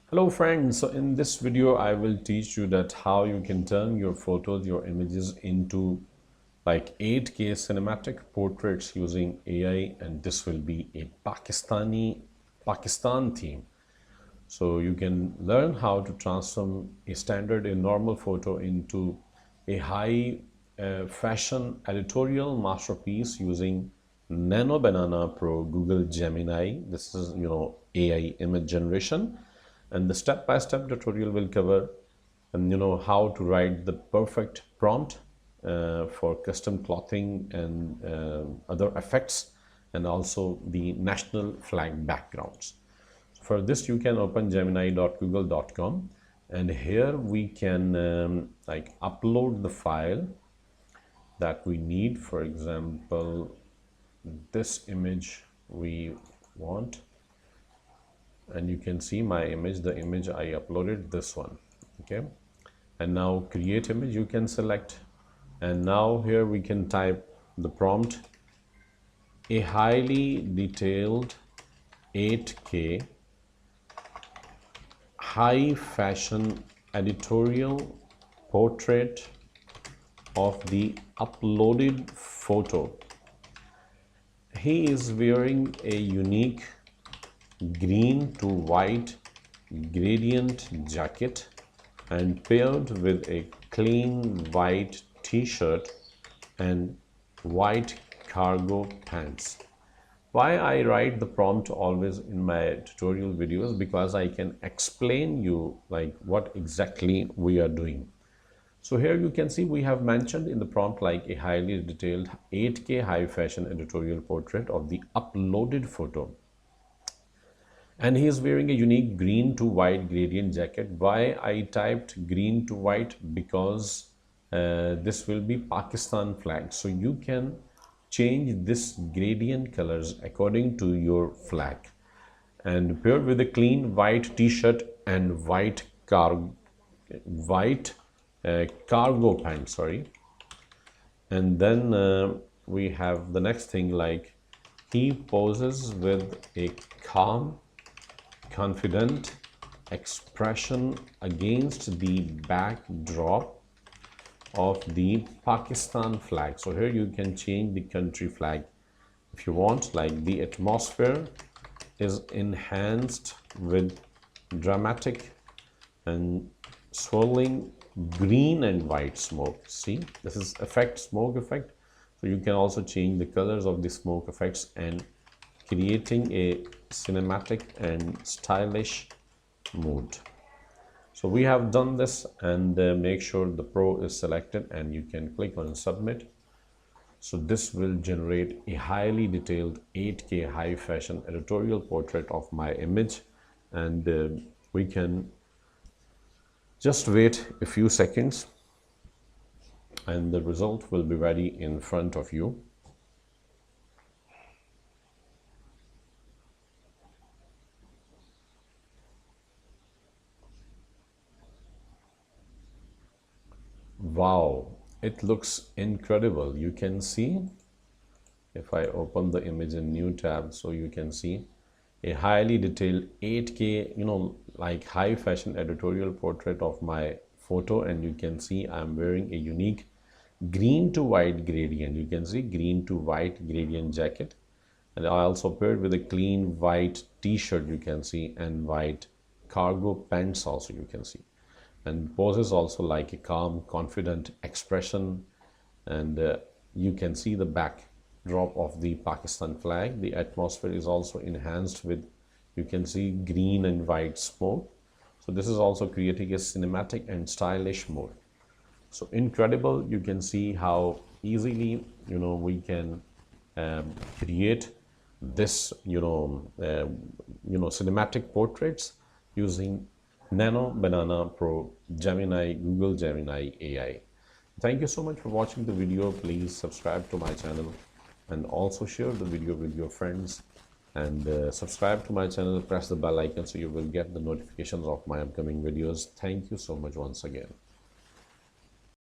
Hello friends, so in this video I will teach you that how you can turn your photos, your images into like 8K cinematic portraits using AI, and this will be a Pakistan theme. So you can learn how to transform a normal photo into a high fashion editorial masterpiece using Nano Banana Pro Google Gemini. This is AI image generation, and the step-by-step tutorial will cover and how to write the perfect prompt for custom clothing and other effects, and also the national flag backgrounds. For this you can open gemini.google.com, and here we can like upload the file that we need. For example, this image we want, and you can see my image, the image I uploaded, this one. Okay, and now create image you can select, and now here we can type the prompt: a highly detailed 8K high fashion editorial portrait of the uploaded photo. He is wearing a unique green to white gradient jacket and paired with a clean white t-shirt and white cargo pants. Why I write the prompt always in my tutorial videos? Because I can explain you like what exactly we are doing. So here you can see we have mentioned in the prompt like a highly detailed 8K high fashion editorial portrait of the uploaded photo, and he is wearing a unique green to white gradient jacket. Why I typed green to white? Because this will be Pakistan flag, so you can change this gradient colors according to your flag, and paired with a clean white t-shirt and white cargo pants, sorry. And then we have the next thing, like he poses with a calm, confident expression against the backdrop of the Pakistan flag. So here you can change the country flag if you want. Like the atmosphere is enhanced with dramatic and swirling green and white smoke. See, this is smoke effect. So you can also change the colors of the smoke effects and creating a cinematic and stylish mood. So we have done this, and make sure the Pro is selected, and you can click on submit. So this will generate a highly detailed 8K high fashion editorial portrait of my image, and we can just wait a few seconds and the result will be ready in front of you. Wow, it looks incredible. You can see, if I open the image in new tab, so you can see a highly detailed 8K like high fashion editorial portrait of my photo, and you can see I'm wearing a unique green to white gradient. You can see green to white gradient jacket, and I also paired with a clean white t-shirt, you can see, and white cargo pants also, you can see, and poses also like a calm, confident expression. And you can see the backdrop of the Pakistan flag. The atmosphere is also enhanced with, you can see, green and white smoke. So this is also creating a cinematic and stylish mode. So incredible. You can see how easily we can create this cinematic portraits using Nano Banana Pro Gemini, Google Gemini AI. Thank you so much for watching the video. Please subscribe to my channel and also share the video with your friends, and subscribe to my channel, press the bell icon so you will get the notifications of my upcoming videos. Thank you so much once again.